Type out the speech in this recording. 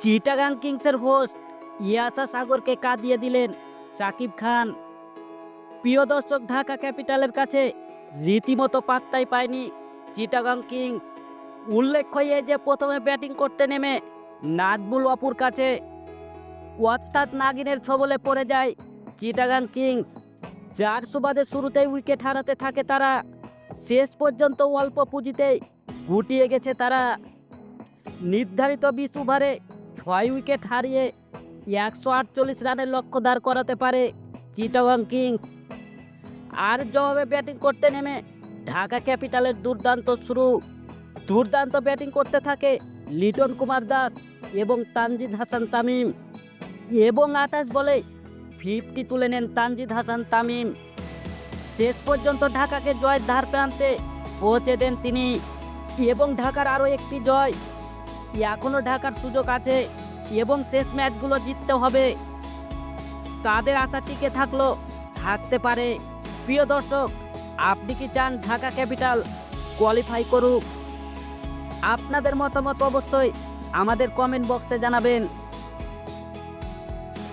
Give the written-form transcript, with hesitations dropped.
চিটাগাং কিংসের হোস্ট ইয়াসা সাগরকে কাঁদিয়ে দিলেন সাকিব খান। প্রিয় দর্শক, ঢাকা ক্যাপিটালের কাছে রীতিমতো পাত্তাই পায়নি চিটাগাং কিংস। উল্লেখ্য যে প্রথমে ব্যাটিং করতে নেমে নাজমুল অপুর কাছে অর্থাৎ নাগিনের ছবলে পড়ে যায় চিটাগাং কিংস, যার সুবাদে শুরুতেই উইকেট হারাতে থাকে তারা। শেষ পর্যন্ত অল্প পুঁজিতেই গুটিয়ে গেছে তারা। নির্ধারিত 20 ওভারে 6 উইকেট হারিয়ে 148 রানের লক্ষ্য দাঁড় করাতে পারে চিটাগাং কিংস। আর জবাবে ব্যাটিং করতে নেমে ঢাকা ক্যাপিটালের দুর্দান্ত ব্যাটিং করতে থাকে লিটন কুমার দাস এবং তানজিদ হাসান তামিম, এবং 28 বলে 50 তুলে নেন তানজিদ হাসান তামিম। শেষ পর্যন্ত ঢাকাকে জয়ের ধার প্রান্তে পৌঁছে দেন তিনি, এবং ঢাকার আরও একটি জয়। এখনও ঢাকার সুযোগ আছে এবং শেষ ম্যাচগুলো জিততে হবে। তাদের আশা টিকে থাকতে পারে। প্রিয় দর্শক, আপনি কি চান ঢাকা ক্যাপিটাল কোয়ালিফাই করুক? আপনাদের মতামত অবশ্যই আমাদের কমেন্ট বক্সে জানাবেন।